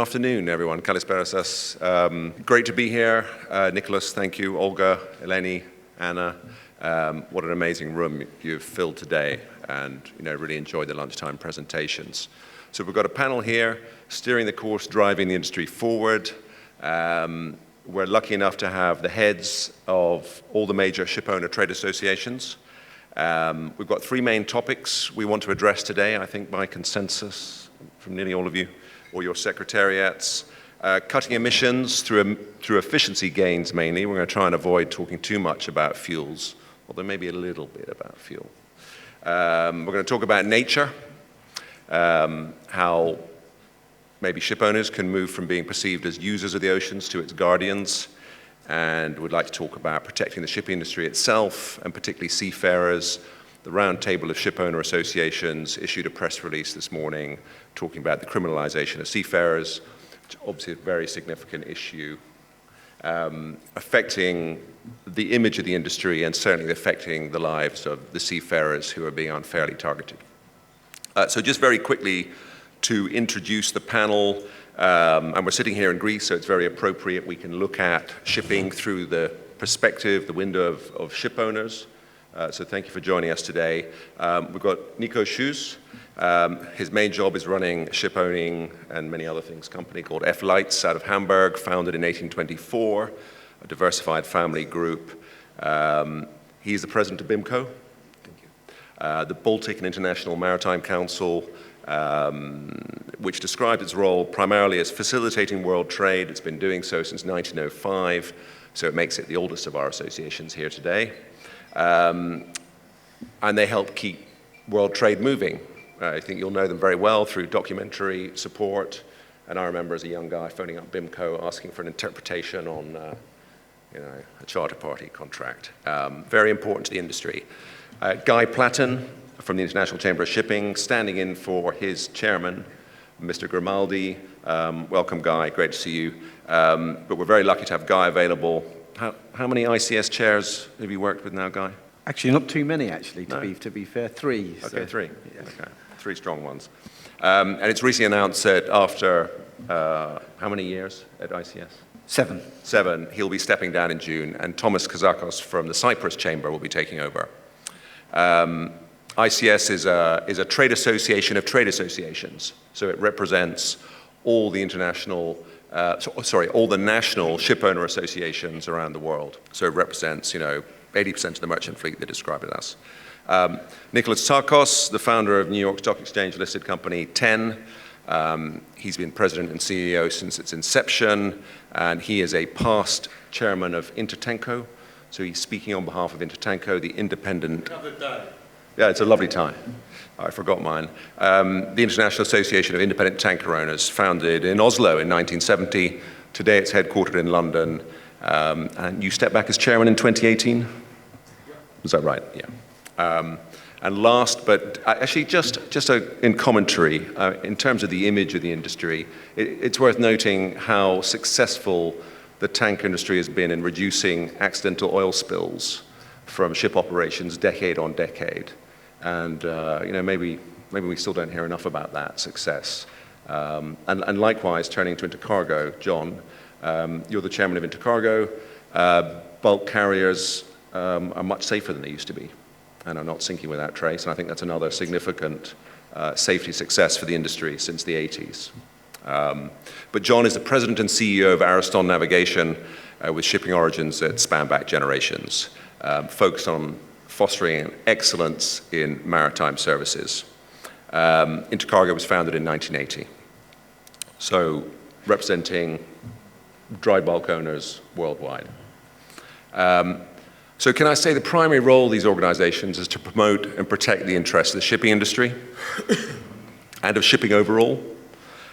afternoon, everyone. Kalisperas. Great to be here. Nikolas, thank you. Olga, Eleni, Anna. What an amazing room you've filled today, and really enjoyed the lunchtime presentations. So we've got a panel here, steering the course, driving the industry forward. We're lucky enough to have the heads of all the major ship owner trade associations. We've got three main topics we want to address today, I think by consensus from nearly all of you, or your secretariats. Cutting emissions through efficiency gains mainly. We're going to try and avoid talking too much about fuels, although maybe a little bit about fuel. We're going to talk about nature, how maybe ship owners can move from being perceived as users of the oceans to its guardians. And we'd like to talk about protecting the shipping industry itself, and particularly seafarers. The Roundtable of Ship Owner Associations issued a press release this morning talking about the criminalization of seafarers, which is obviously a very significant issue, affecting the image of the industry and certainly affecting the lives of the seafarers who are being unfairly targeted. So just very quickly to introduce the panel, and we're sitting here in Greece, so it's very appropriate. We can look at shipping through the perspective, the window of ship owners. So thank you for joining us today. We've got Schües. His main job is running a ship owning and many other things company called Laeisz out of Hamburg, founded in 1824, a diversified family group. He's the president of BIMCO, the Baltic and International Maritime Council, which described its role primarily as facilitating world trade. It's been doing so since 1905, so it makes it the oldest of our associations here today. And they help keep world trade moving. I think you'll know them very well through documentary support. And I remember as a young guy phoning up BIMCO asking for an interpretation on a charter party contract. Very important to the industry. Guy Platten from the International Chamber of Shipping, standing in for his chairman, Mr. Grimaldi. Welcome, Guy. Great to see you. But we're very lucky to have Guy available. How many ICS chairs have you worked with now, Guy? Actually, not too many, actually, to be fair. Three. Okay, so. three. Yes. Okay, three strong ones. And it's recently announced that after how many years at ICS? 7. 7. He'll be stepping down in June, and Thomas Tsakos from the Cyprus Chamber will be taking over. ICS is a trade association of trade associations, so it represents all the international, all the national ship owner associations around the world. So it represents, 80% of the merchant fleet, they describe it as. Nikolas Tsakos, the founder of New York Stock Exchange listed company 10. He's been president and CEO since its inception, and he is a past chairman of INTERTANKO. So he's speaking on behalf of INTERTANKO, the independent. Yeah, it's a lovely tie. I forgot mine. The International Association of Independent Tanker Owners, founded in Oslo in 1970. Today it's headquartered in London. And you stepped back as chairman in 2018? Was that right? Yeah. And last, but actually just in commentary, in terms of the image of the industry, it's worth noting how successful the tank industry has been in reducing accidental oil spills from ship operations decade on decade. And maybe we still don't hear enough about that success. And likewise, turning to INTERCARGO, John, you're the chairman of INTERCARGO. Bulk carriers are much safer than they used to be and are not sinking without trace. And I think that's another significant safety success for the industry since the 80s. But John is the president and CEO of Ariston Navigation with shipping origins that span back generations, focused on fostering excellence in maritime services. INTERCARGO was founded in 1980. So representing dry bulk owners worldwide. So can I say the primary role of these organizations is to promote and protect the interests of the shipping industry and of shipping overall.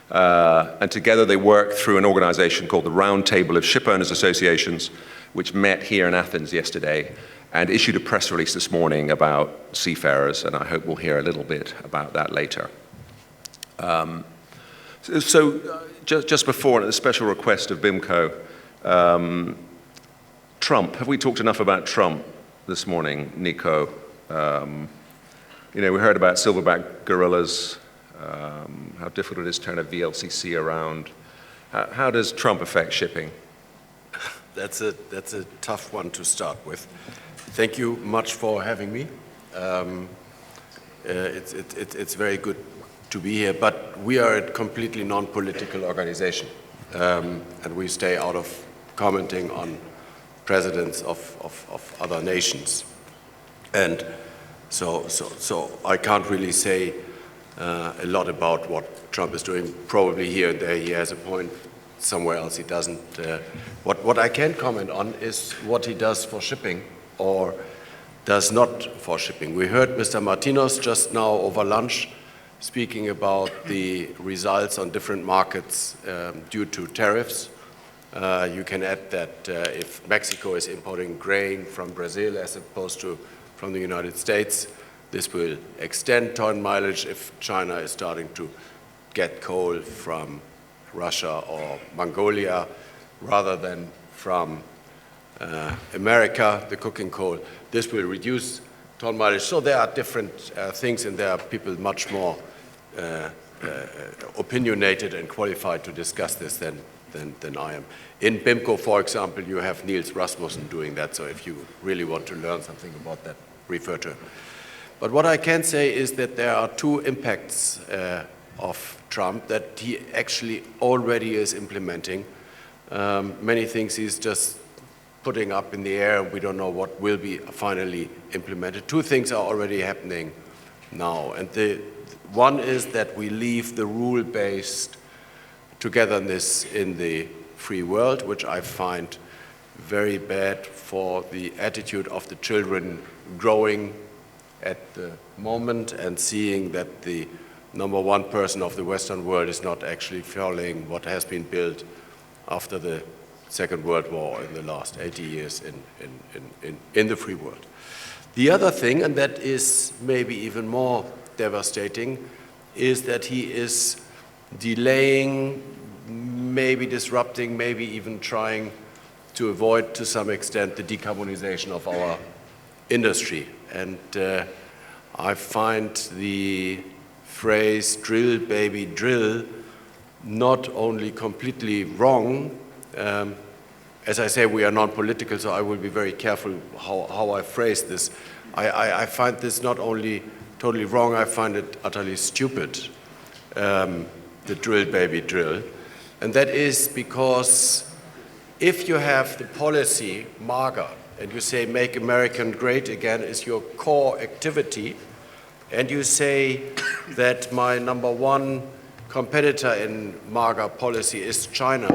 And together they work through an organization called the Roundtable of Ship Owners Associations, which met here in Athens yesterday and issued a press release this morning about seafarers, and I hope we'll hear a little bit about that later. Just before, at the special request of BIMCO, Trump. Have we talked enough about Trump this morning, Nico? We heard about silverback gorillas, how difficult it is to turn a VLCC around. How does Trump affect shipping? That's a tough one to start with. Thank you much for having me. It's very good to be here, but we are a completely non-political organization, and we stay out of commenting on presidents of other nations. And so I can't really say a lot about what Trump is doing. Probably here and there he has a point, somewhere else he doesn't. What I can comment on is what he does for shipping or does not for shipping. We heard Mr. Martinez just now over lunch speaking about the results on different markets due to tariffs. You can add that if Mexico is importing grain from Brazil as opposed to from the United States, this will extend ton mileage if China is starting to get coal from Russia or Mongolia rather than from America, the coking coal. This will reduce ton mileage. So there are different things, and there are people much more opinionated and qualified to discuss this than I am. In BIMCO, for example, you have Niels Rasmussen doing that, so if you really want to learn something about that, refer to him. But what I can say is that there are two impacts of Trump that he actually already is implementing. Many things he's just putting up in the air. We don't know what will be finally implemented. Two things are already happening now. And the one is that we leave the rule-based togetherness in the free world, which I find very bad for the attitude of the children growing at the moment and seeing that the number one person of the Western world is not actually following what has been built after the Second World War in the last 80 years in the free world. The other thing, and that is maybe even more devastating, is that he is delaying, maybe disrupting, maybe even trying to avoid to some extent the decarbonization of our industry. And I find the phrase drill baby drill not only completely wrong, as I say, we are non-political, so I will be very careful how I phrase this. I find this not only totally wrong, I find it utterly stupid, the drill baby drill. And that is because if you have the policy MAGA and you say make America great again is your core activity, and you say that my number one competitor in MAGA policy is China,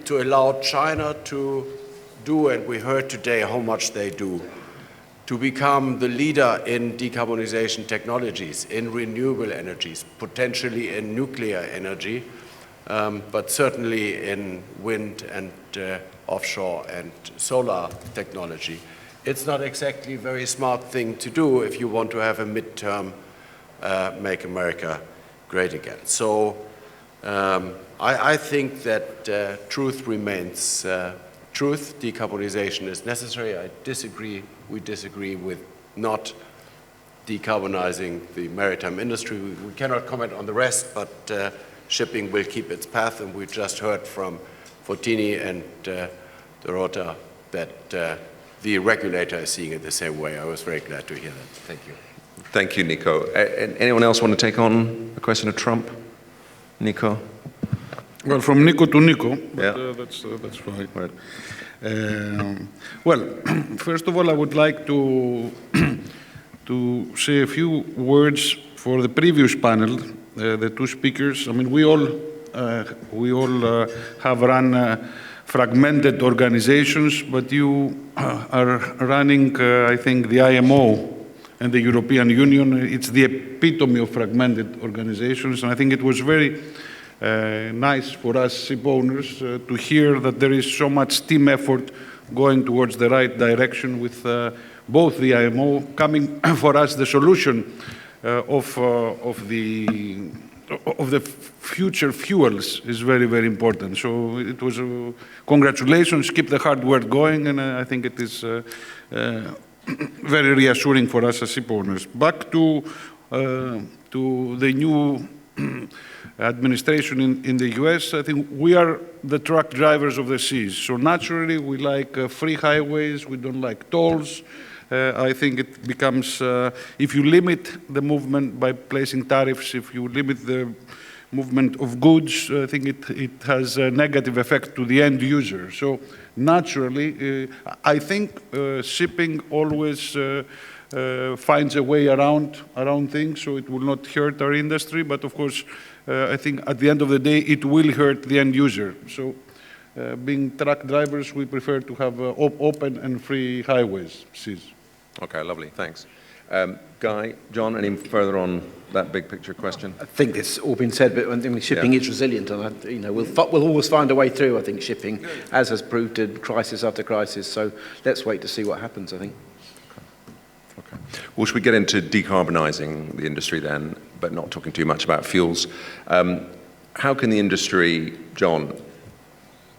to allow China to do, and we heard today how much they do, to become the leader in decarbonization technologies, in renewable energies, potentially in nuclear energy, but certainly in wind and offshore and solar technology. It's not exactly a very smart thing to do if you want to have a midterm Make America Great Again. So I think that truth remains truth. Decarbonization is necessary. We disagree with not decarbonizing the maritime industry. We cannot comment on the rest, but shipping will keep its path, and we just heard from Fortini and Dorota that the regulator is seeing it the same way. I was very glad to hear that. Thank you. Thank you, Nico. Anyone else want to take on a question of Trump? Nico? Well, from Nico to Nico, but Yeah. that's fine. Right. Well, first of all, I would like to say a few words for the previous panel, the two speakers. I mean, we all have run fragmented organizations, but you are running, I think, the IMO and the European Union. It's the epitome of fragmented organizations, and I think it was very nice for us ship owners to hear that there is so much team effort going towards the right direction with both the IMO coming for us the solution of the future fuels is very, very important. So it was congratulations, keep the hard work going, and I think it is very reassuring for us as ship owners. Back to the new administration in the US, I think we are the truck drivers of the seas. So naturally, we like free highways, we don't like tolls. I think it becomes, if you limit the movement by placing tariffs, if you limit the movement of goods, I think it has a negative effect to the end user. So naturally, I think shipping always finds a way around things, so it will not hurt our industry. But of course, I think at the end of the day, it will hurt the end user. So being truck drivers, we prefer to have open and free highways, seas. Okay, lovely, thanks. Guy, John, any further on that big picture question? I think it's all been said, but I think shipping is resilient, and we'll always find a way through. I think shipping, as has proved in crisis after crisis. So let's wait to see what happens, I think. Okay. Well, should we get into decarbonising the industry then, but not talking too much about fuels? How can the industry, John,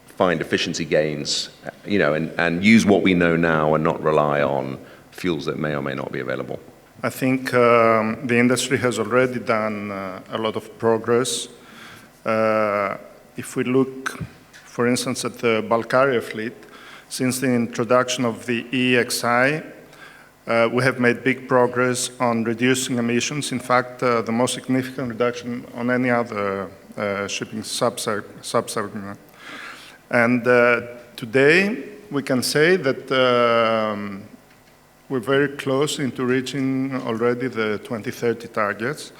find efficiency gains, and use what we know now and not rely on fuels that may or may not be available? I think the industry has already done a lot of progress. If we look, for instance, at the bulk carrier fleet, since the introduction of the EEXI, we have made big progress on reducing emissions. In fact, the most significant reduction on any other shipping subsegment. And today, we can say that we're very close into reaching already the 2030 targets.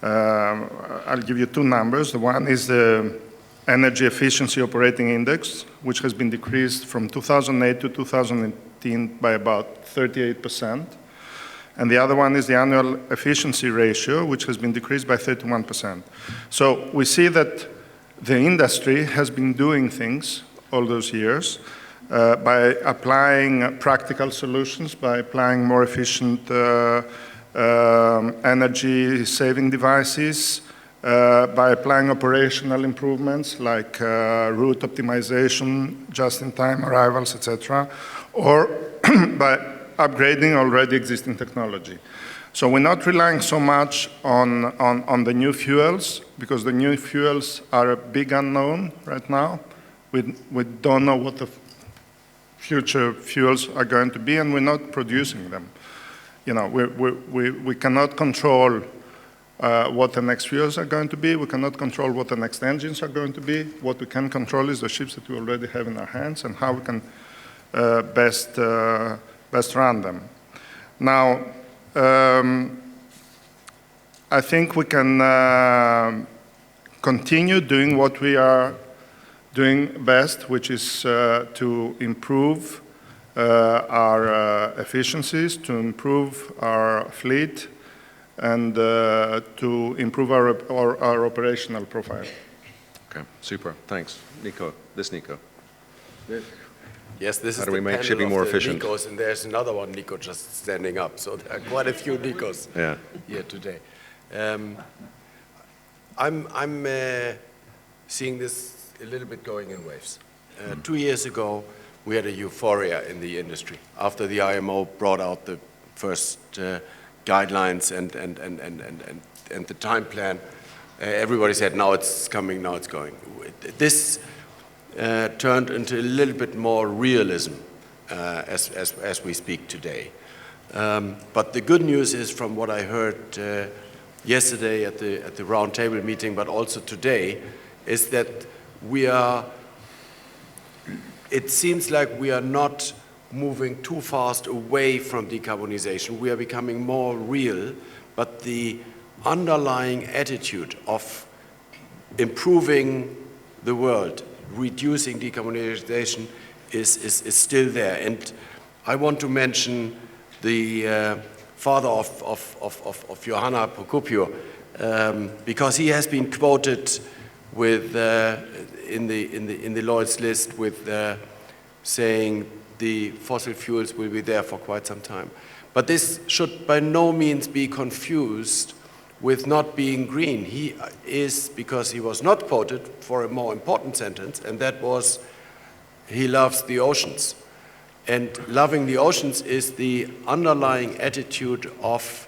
I'll give you two numbers. The one is the Energy Efficiency Operating Index, which has been decreased from 2008 to 2018 by about 38%. And the other one is the Annual Efficiency Ratio, which has been decreased by 31%. So we see that the industry has been doing things all those years by applying practical solutions, by applying more efficient energy-saving devices, by applying operational improvements like route optimization, just-in-time arrivals, etc., or by upgrading already existing technology. So we're not relying so much on the new fuels, because the new fuels are a big unknown right now. We don't know what the future fuels are going to be, and we're not producing them. We cannot control what the next fuels are going to be. We cannot control what the next engines are going to be. What we can control is the ships that we already have in our hands and how we can best run them. Now, I think we can continue doing what we are doing best, which is to improve our efficiencies, to improve our fleet, and to improve our operational profile. Okay, super, thanks. Nico. Yes, this How is do the we make panel shipping of more the efficient? Nikos, and there's another one, Nico, just standing up. So there are quite a few Nikos here today. I'm seeing this a little bit going in waves. 2 years ago, we had a euphoria in the industry after the IMO brought out the first guidelines and the time plan. Everybody said, now it's coming, now it's going. This turned into a little bit more realism as we speak today. But the good news is, from what I heard yesterday at the Roundtable meeting, but also today, is that it seems like we are not moving too fast away from decarbonization. We are becoming more real, but the underlying attitude of improving the world, reducing decarbonization is still there. And I want to mention the father of Johanna Procopio, because he has been quoted with in the Laeisz list with saying the fossil fuels will be there for quite some time. But this should by no means be confused with not being green. He is, because he was not quoted for a more important sentence, and that was, he loves the oceans. And loving the oceans is the underlying attitude of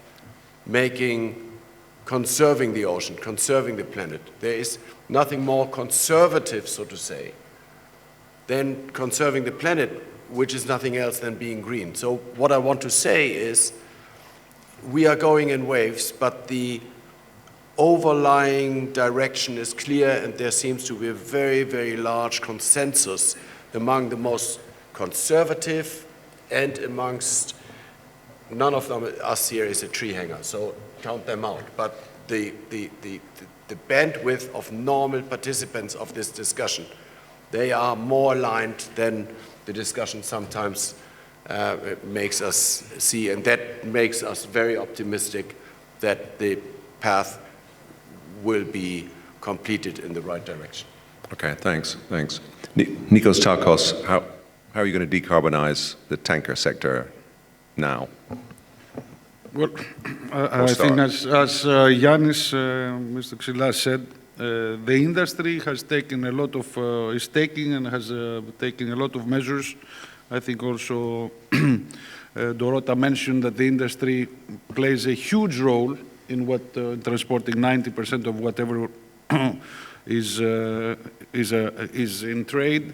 making conserving the ocean, conserving the planet. There is nothing more conservative, so to say, than conserving the planet, which is nothing else than being green. So what I want to say is we are going in waves, but the overlying direction is clear, and there seems to be a very, very large consensus among the most conservative and amongst none of them, us here, is a tree hanger, so count them out. But the bandwidth of normal participants of this discussion, they are more aligned than the discussion sometimes makes us see, and that makes us very optimistic that the path will be completed in the right direction. Okay, thanks. Nikolas, Tsakos, how are you going to decarbonize the tanker sector now? Well, I think as Yannis, Mr. Xylas said, the industry has taken a lot of, is taking and has taken a lot of measures. I think also Dorota mentioned that the industry plays a huge role in what transporting 90% of whatever is in trade.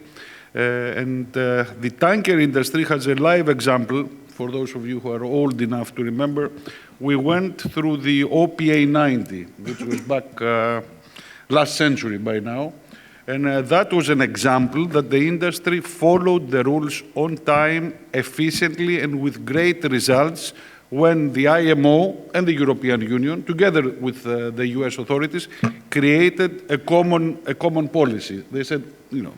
And the tanker industry has a live example. For those of you who are old enough to remember, we went through the OPA 90, which was back last century by now. And that was an example that the industry followed the rules on time, efficiently, and with great results when the IMO and the European Union, together with the US authorities, created a common policy. They said, you know,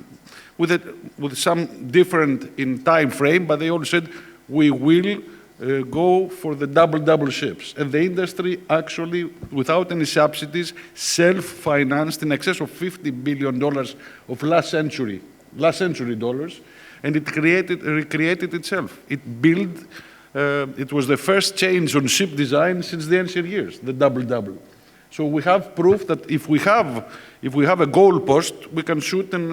with some different in time frame, but they all said, we will go for the double ships. And the industry actually, without any subsidies, self-financed in excess of $50 billion of last century dollars, and it recreated itself. It built, it was the first change on ship design since the ancient years, the double. So we have proof that if we have a goal post, we can shoot and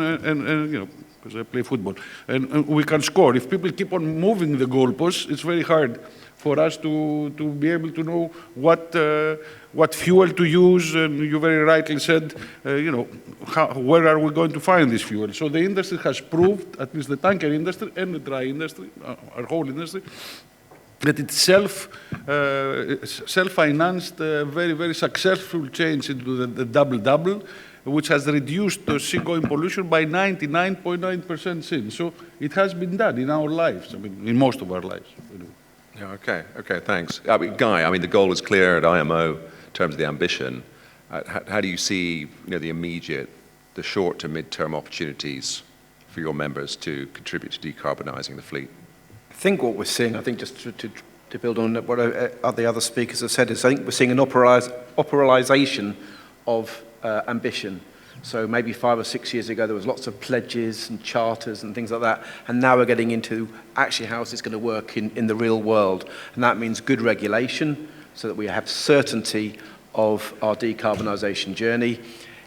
you know, because I play football, and we can score. If people keep on moving the goalposts, it's very hard for us to be able to know what fuel to use. And you very rightly said, you know, where are we going to find this fuel? So the industry has proved, at least the tanker industry and the dry industry, our whole industry, that it's self-financed, very, very successful change into the double, which has reduced seagoing pollution by 99.9% since. So it has been done in our lives, I mean, in most of our lives. Yeah, okay, thanks. I mean, Guy, I mean, the goal is clear at IMO in terms of the ambition. How do you see, you know, the immediate, the short to mid-term opportunities for your members to contribute to decarbonizing the fleet? I think what we're seeing, I think just to build on what the other speakers have said, is I think we're seeing an operationalization of ambition. So maybe 5 or 6 years ago, there was lots of pledges and charters and things like that. And now we're getting into actually how is this going to work in the real world. And that means good regulation so that we have certainty of our decarbonisation journey.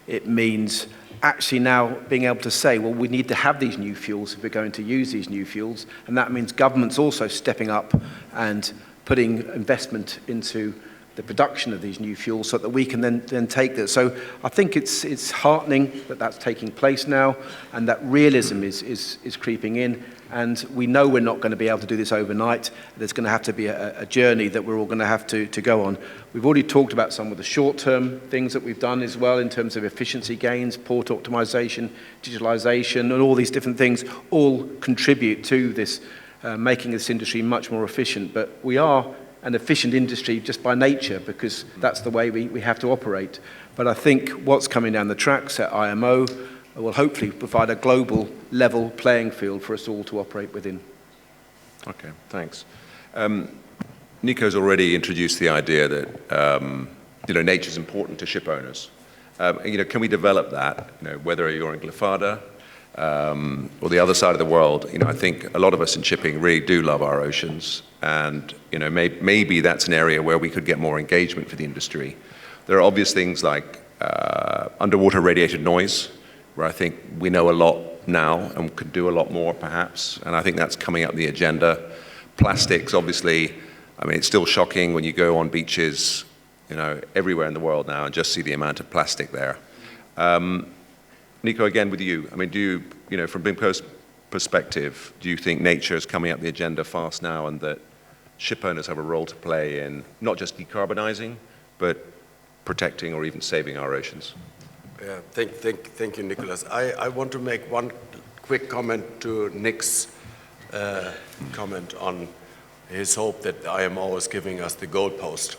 It means actually now being able to say, well, we need to have these new fuels if we're going to use these new fuels. And that means governments also stepping up and putting investment into the production of these new fuels so that we can then take this. So I think it's heartening that that's taking place now, and that realism is creeping in. And we know we're not going to be able to do this overnight. There's going to have to be a journey that we're all going to have to go on. We've already talked about some of the short-term things that we've done as well in terms of efficiency gains, port optimization, digitalization, and all these different things all contribute to this, making this industry much more efficient. But we are an efficient industry just by nature, because that's the way we have to operate. But I think what's coming down the tracks at IMO will hopefully provide a global level playing field for us all to operate within. Okay, thanks. Nico's already introduced the idea that you know, nature is important to ship owners. You know, can we develop that? You know, whether you're in Glyfada or the other side of the world, you know, I think a lot of us in shipping really do love our oceans, and you know, maybe that's an area where we could get more engagement for the industry. There are obvious things like underwater radiated noise, where I think we know a lot now and could do a lot more perhaps, and I think that's coming up the agenda. Plastics, obviously, I mean, it's still shocking when you go on beaches everywhere in the world now and just see the amount of plastic there. Nico, again with you. I mean, do you, from BIMCO's perspective, do you think nature is coming up the agenda fast now and that ship owners have a role to play in not just decarbonizing, but protecting or even saving our oceans? Yeah, thank you, Nikolas. I want to make one quick comment to Nick's comment on his hope that the IMO is giving us the goalpost.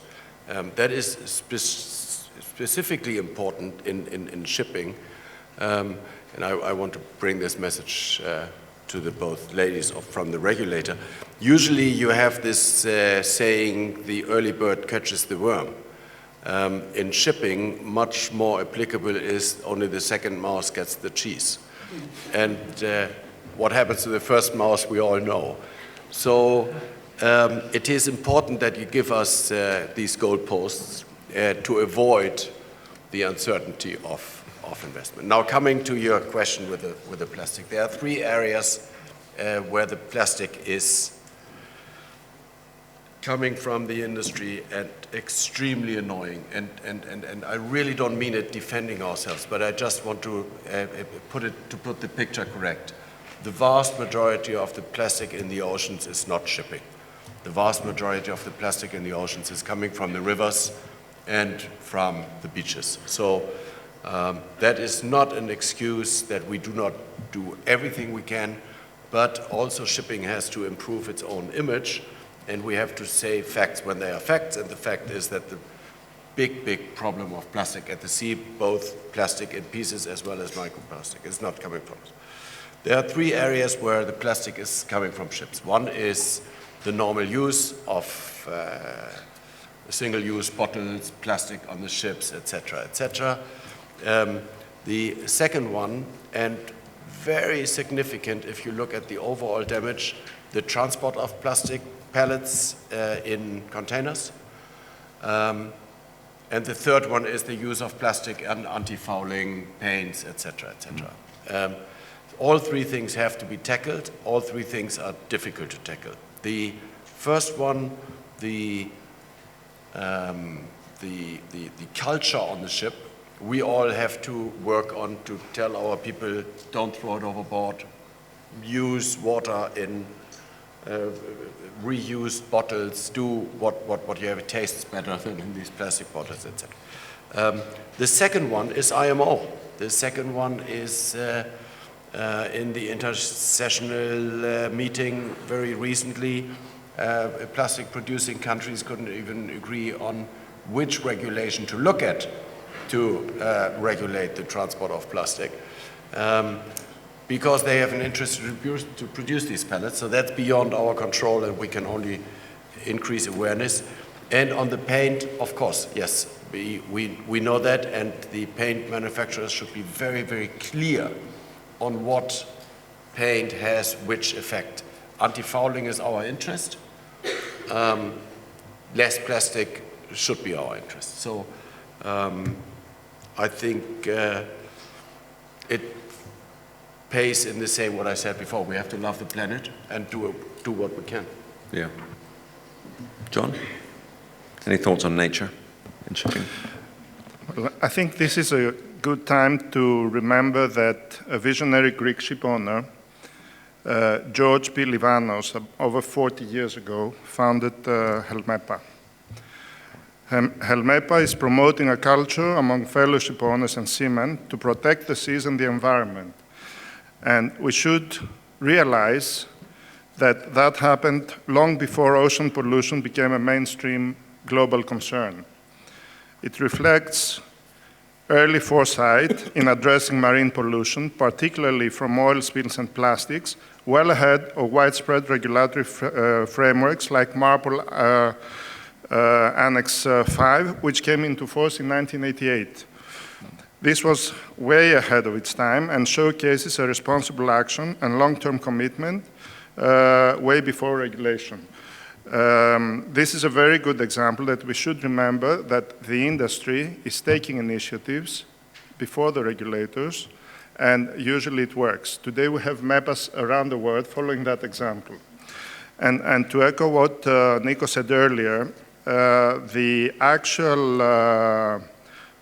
That is specifically important in shipping, and I want to bring this message to the both ladies from the regulator. Usually you have this saying, the early bird catches the worm. In shipping, much more applicable is only the second mouse gets the cheese. And what happens to the first mouse, we all know. So it is important that you give us these goalposts to avoid the uncertainty of investment. Now, coming to your question with the plastic, there are three areas where the plastic is coming from the industry and extremely annoying. And I really don't mean it defending ourselves, but I just want to put the picture correct. The vast majority of the plastic in the oceans is not shipping. The vast majority of the plastic in the oceans is coming from the rivers and from the beaches. So that is not an excuse that we do not do everything we can, but also shipping has to improve its own image, and we have to say facts when they are facts, and the fact is that the big problem of plastic at the sea, both plastic in pieces as well as microplastic, is not coming from us. There are three areas where the plastic is coming from ships. One is the normal use of single-use bottles, plastic on the ships, etc., etc. The second one, and very significant if you look at the overall damage, the transport of plastic pallets in containers. And the third one is the use of plastic and anti-fouling paints, etc., etc. All three things have to be tackled. All three things are difficult to tackle. The first one, the culture on the ship, we all have to work on to tell our people, don't throw it overboard, use water in reused bottles, do what you have, it tastes better than in these plastic bottles, etc. The second one is IMO. The second one is in the intersessional meeting very recently, plastic producing countries couldn't even agree on which regulation to look at to regulate the transport of plastic, because they have an interest to produce these pellets. So that's beyond our control, and we can only increase awareness. And on the paint, of course, yes, we know that, and the paint manufacturers should be very, very clear on what paint has which effect. Anti-fouling is our interest. Less plastic should be our interest. So I think it pays in the same what I said before. We have to love the planet and do what we can. Yeah. John, any thoughts on nature in shipping? Well, I think this is a good time to remember that a visionary Greek ship owner, George P. Livanos, over 40 years ago, founded Helmepa. Helmepa is promoting a culture among fellow ship owners and seamen to protect the seas and the environment. And we should realize that that happened long before ocean pollution became a mainstream global concern. It reflects early foresight in addressing marine pollution, particularly from oil spills and plastics, well ahead of widespread regulatory frameworks like MARPOL Annex 5, which came into force in 1988. This was way ahead of its time and showcases a responsible action and long-term commitment way before regulation. This is a very good example that we should remember that the industry is taking initiatives before the regulators, and usually it works. Today we have MEPAs around the world following that example. And to echo what Nico said earlier, the actual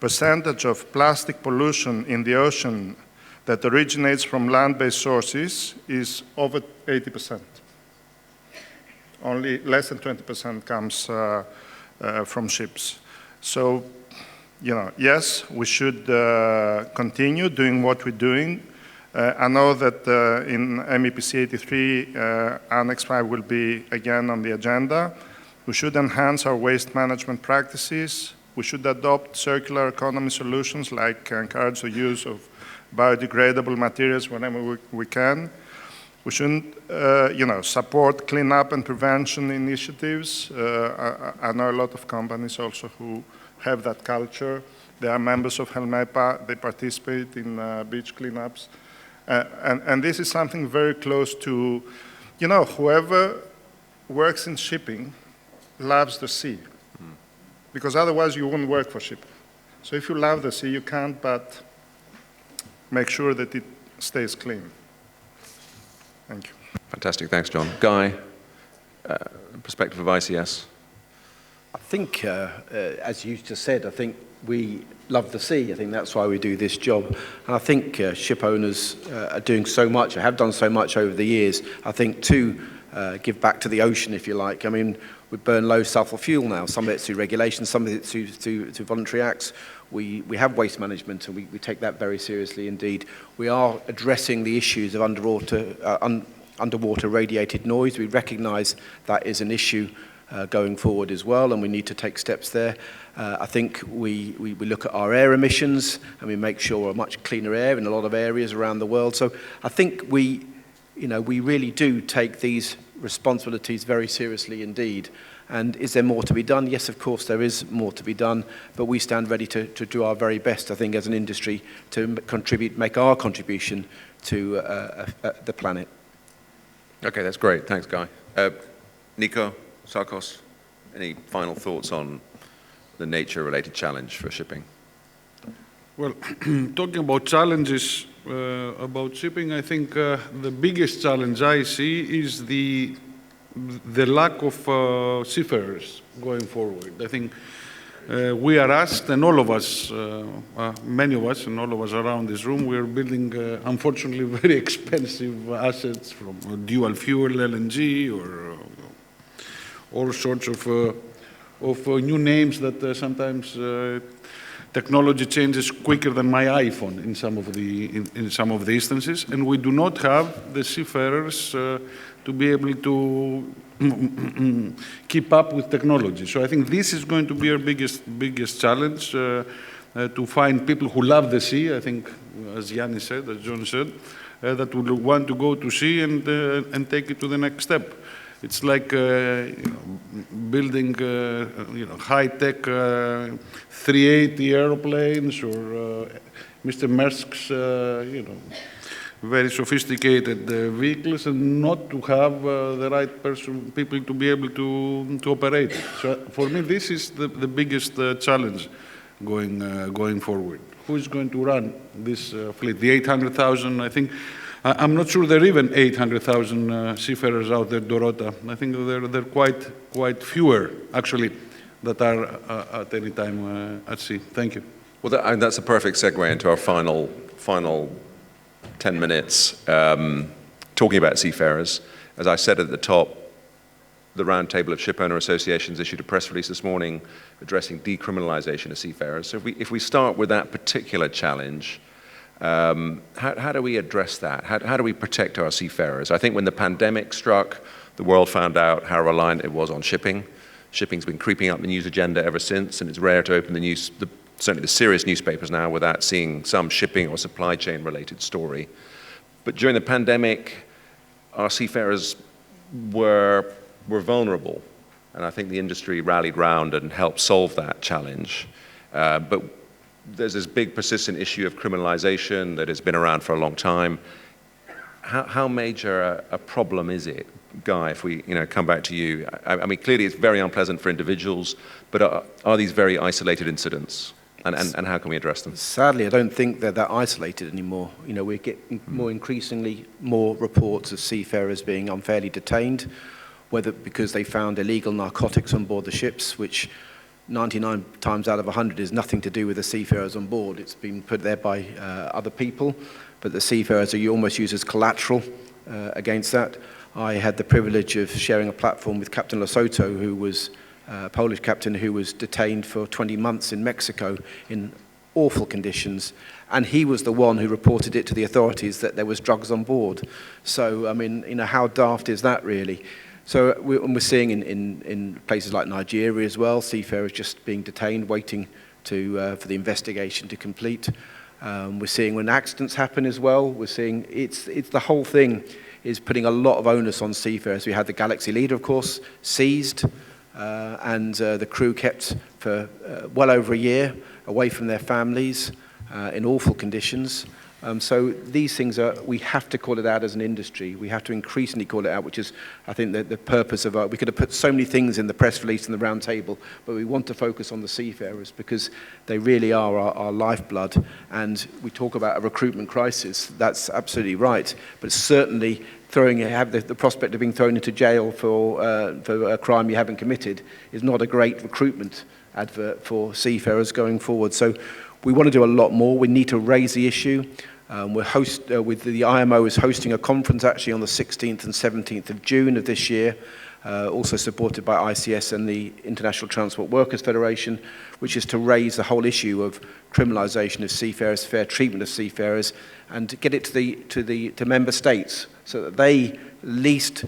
percentage of plastic pollution in the ocean that originates from land-based sources is over 80%. Only less than 20% comes from ships. So, yes, we should continue doing what we're doing. I know that in MEPC 83, Annex 5 will be again on the agenda. We should enhance our waste management practices. We should adopt circular economy solutions like encourage the use of biodegradable materials whenever we can. We shouldn't, support cleanup and prevention initiatives. I know a lot of companies also who have that culture. They are members of Helmepa. They participate in beach cleanups. And this is something very close to, whoever works in shipping loves the sea. Because otherwise you wouldn't work for shipping. So if you love the sea, you can't but make sure that it stays clean. Thank you. Fantastic, thanks, John. Guy, perspective of ICS. I think, as you just said, I think we love the sea. I think that's why we do this job. And I think ship owners are doing so much, have done so much over the years, I think, to give back to the ocean, if you like. I mean, we burn low sulfur fuel now. Some of it's through regulations, some of it's through voluntary acts. We have waste management, and we take that very seriously indeed. We are addressing the issues of underwater radiated noise. We recognise that is an issue going forward as well, and we need to take steps there. I think we look at our air emissions, and we make sure we're much cleaner air in a lot of areas around the world. So I think we really do take these responsibilities very seriously indeed. And is there more to be done? Yes, of course, there is more to be done, but we stand ready to do our very best, I think, as an industry to make our contribution to the planet. Okay, that's great. Thanks, Guy. Nico, Tsakos, any final thoughts on the nature-related challenge for shipping? Well, talking about challenges about shipping, I think the biggest challenge I see is the lack of seafarers going forward. I think we are asked, and all of us, many of us, and all of us around this room, we are building, unfortunately, very expensive assets from dual fuel LNG or all sorts of new names that sometimes technology changes quicker than my iPhone in some of the instances, and we do not have the seafarers to be able to keep up with technology. So I think this is going to be our biggest challenge, to find people who love the sea. I think, as Yannis said, as John said, that would want to go to sea and take it to the next step. It's like building high-tech 380 airplanes or Mr. Maersk's very sophisticated vehicles, and not to have the right people to be able to operate it. So for me, this is the biggest challenge going forward. Who is going to run this fleet? The 800,000, I think. I'm not sure there are even 800,000 seafarers out there, Dorota. I think they're quite fewer, actually, that are at any time at sea. Thank you. Well, that's a perfect segue into our final 10 minutes, talking about seafarers. As I said at the top, the Roundtable of Shipowner Associations issued a press release this morning addressing decriminalization of seafarers. So if we start with that particular challenge, how do we address that? How do we protect our seafarers? I think when the pandemic struck, the world found out how reliant it was on shipping. Shipping's been creeping up the news agenda ever since, and it's rare to open certainly the serious newspapers now without seeing some shipping or supply chain related story. But during the pandemic, our seafarers were vulnerable, and I think the industry rallied round and helped solve that challenge. But there's this big persistent issue of criminalization that has been around for a long time. How major a problem is it, Guy, if we come back to you? I mean, clearly it's very unpleasant for individuals, but are these very isolated incidents? And how can we address them? Sadly, I don't think they're that isolated anymore. We're getting increasingly more reports of seafarers being unfairly detained whether because they found illegal narcotics on board the ships, which 99 times out of 100 is nothing to do with the seafarers on board. It's been put there by other people, but the seafarers are almost used as collateral against that. I had the privilege of sharing a platform with Captain Lesotho, who was a Polish captain who was detained for 20 months in Mexico in awful conditions, and he was the one who reported it to the authorities that there was drugs on board. So, I mean, you know, how daft is that really? So we're seeing in places like Nigeria as well, seafarers just being detained, waiting for the investigation to complete. We're seeing when accidents happen as well, we're seeing it's the whole thing is putting a lot of onus on seafarers. We had the Galaxy Leader, of course, seized, and the crew kept for well over a year away from their families in awful conditions. So these things we have to call it out as an industry. We have to increasingly call it out, which is, I think, the purpose of we could have put so many things in the press release and the roundtable, but we want to focus on the seafarers because they really are our lifeblood. And we talk about a recruitment crisis. That's absolutely right. But certainly have the prospect of being thrown into jail for a crime you haven't committed is not a great recruitment advert for seafarers going forward. So we want to do a lot more. We need to raise the issue. With the IMO is hosting a conference actually on the 16th and 17th of June of this year, also supported by ICS and the International Transport Workers Federation, which is to raise the whole issue of criminalisation of seafarers, fair treatment of seafarers, and to get it to member states so that they at least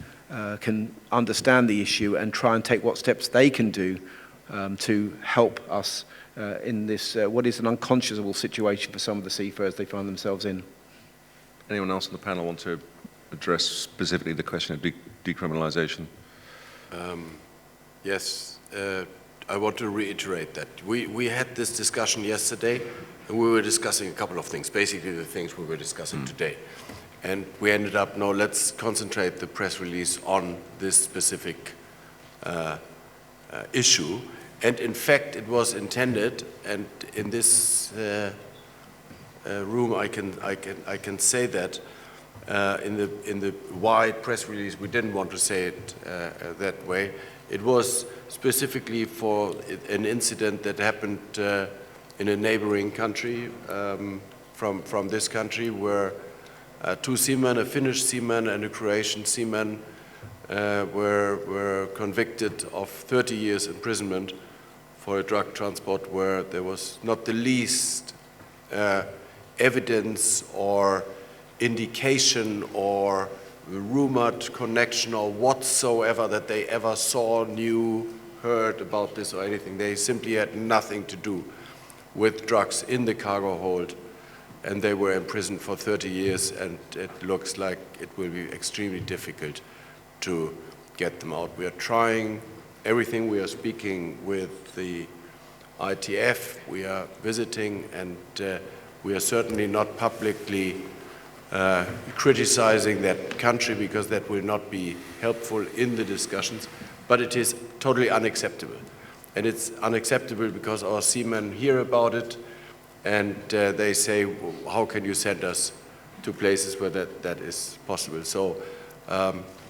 can understand the issue and try and take what steps they can do to help us in this, what is an unconscionable situation for some of the seafarers they find themselves in. Anyone else on the panel want to address specifically the question of decriminalisation? Yes, I want to reiterate that. We had this discussion yesterday, and we were discussing a couple of things, basically the things we were discussing today. And we ended up, no, let's concentrate the press release on this specific issue. And in fact, it was intended, and in this room, I can say that in the wide press release, we didn't want to say it that way. It was specifically for an incident that happened in a neighboring country from this country, where two seamen, a Finnish seaman and a Croatian seaman, were convicted of 30 years imprisonment for a drug transport where there was not the least evidence or indication or rumored connection or whatsoever that they ever saw, knew, heard about this or anything. They simply had nothing to do with drugs in the cargo hold, and they were imprisoned for 30 years, and it looks like it will be extremely difficult to get them out. We are trying everything. We are speaking with the ITF, we are visiting, and we are certainly not publicly criticizing that country because that will not be helpful in the discussions, but it is totally unacceptable. And it's unacceptable because our seamen hear about it and they say, well, how can you send us to places where that is possible? So,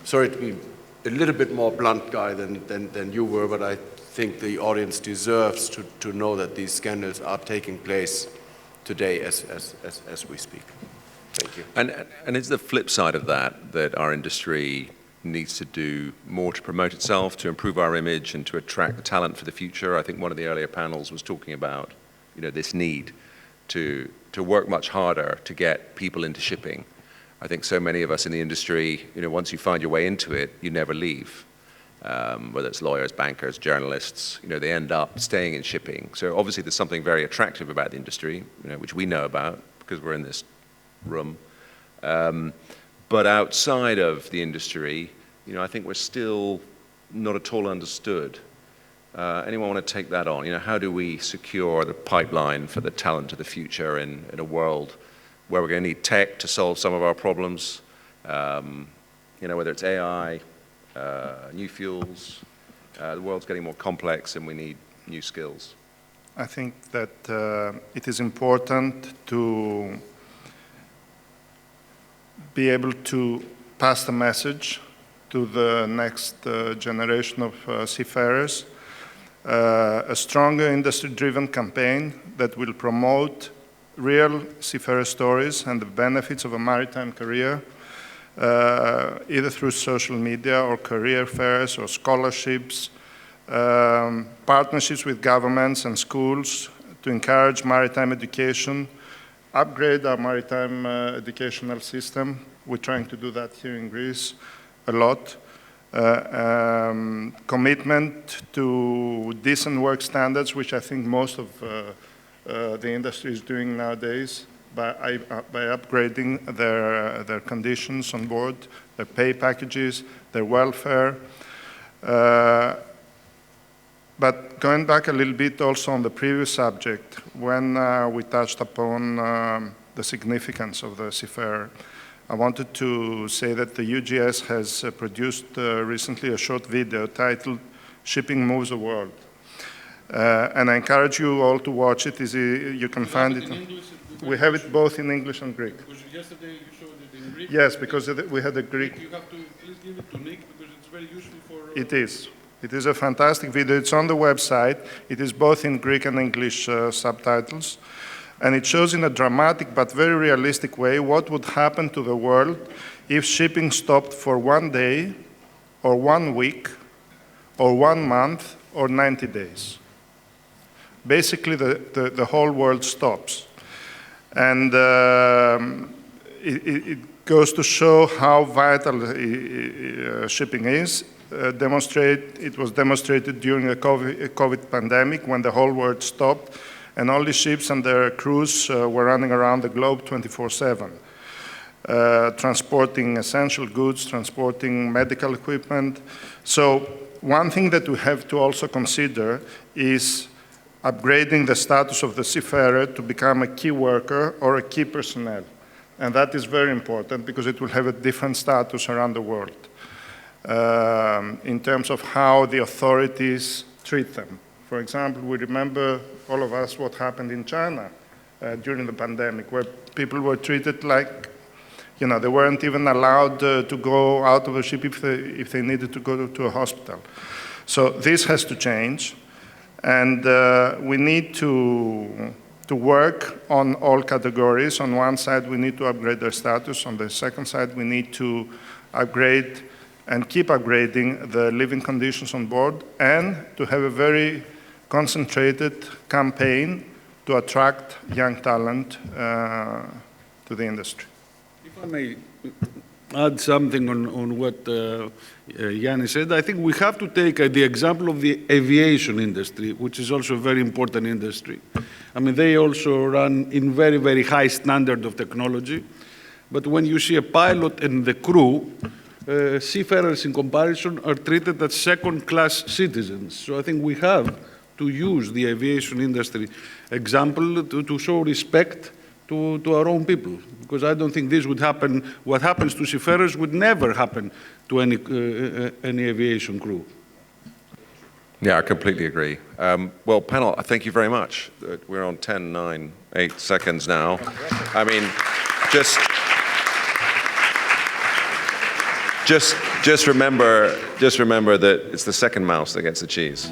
sorry to be a little bit more blunt guy than you were, but I think the audience deserves to know that these scandals are taking place today as we speak. Thank you. And it's the flip side of that our industry needs to do more to promote itself, to improve our image, and to attract the talent for the future. I think one of the earlier panels was talking about, this need to work much harder to get people into shipping. I think so many of us in the industry, once you find your way into it, you never leave. Whether it's lawyers, bankers, journalists, they end up staying in shipping. So obviously there's something very attractive about the industry, which we know about because we're in this room. But outside of the industry, I think we're still not at all understood. Anyone want to take that on? How do we secure the pipeline for the talent of the future in a world where we're going to need tech to solve some of our problems? Whether it's AI, new fuels, the world's getting more complex and we need new skills. I think that it is important to be able to pass the message to the next generation of seafarers, a stronger industry-driven campaign that will promote real seafarer stories and the benefits of a maritime career, either through social media or career fairs or scholarships, partnerships with governments and schools to encourage maritime education, upgrade our maritime educational system. We're trying to do that here in Greece a lot. Commitment to decent work standards, which I think most of the industry is doing nowadays by upgrading their conditions on board, their pay packages, their welfare. But going back a little bit also on the previous subject, when we touched upon the significance of the seafarer, I wanted to say that the UGS has produced recently a short video titled "Shipping Moves the World." And I encourage you all to watch it. You can find it. We have it both in English and Greek. Because yesterday you showed it in Greek. Yes, because we had a Greek. You have to please give it to Nick because it's very useful for... It is. It is a fantastic video. It's on the website. It is both in Greek and English subtitles. And it shows in a dramatic but very realistic way what would happen to the world if shipping stopped for 1 day, or 1 week, or 1 month, or 90 days. Basically, the whole world stops. And it goes to show how vital shipping is. It was demonstrated during the COVID pandemic when the whole world stopped and all the ships and their crews were running around the globe 24/7, transporting essential goods, transporting medical equipment. So one thing that we have to also consider is upgrading the status of the seafarer to become a key worker or a key personnel. And that is very important because it will have a different status around the world in terms of how the authorities treat them. For example, we remember, all of us, what happened in China during the pandemic, where people were treated like, they weren't even allowed to go out of a ship if they needed to go to a hospital. So this has to change, and we need to work on all categories. On one side, we need to upgrade their status. On the second side, we need to upgrade and keep upgrading the living conditions on board, and to have a very concentrated campaign to attract young talent to the industry. If I may add something on what Yannis said, I think we have to take the example of the aviation industry, which is also a very important industry. I mean, they also run in very, very high standard of technology, but when you see a pilot and the crew, seafarers in comparison are treated as second-class citizens. So I think we have to use the aviation industry example to show respect to our own people, because I don't think this would happen. What happens to seafarers would never happen to any aviation crew. Yeah, I completely agree. Well, panel, thank you very much. We're on 10, 9, 8 seconds now. I mean, just remember that it's the second mouse that gets the cheese.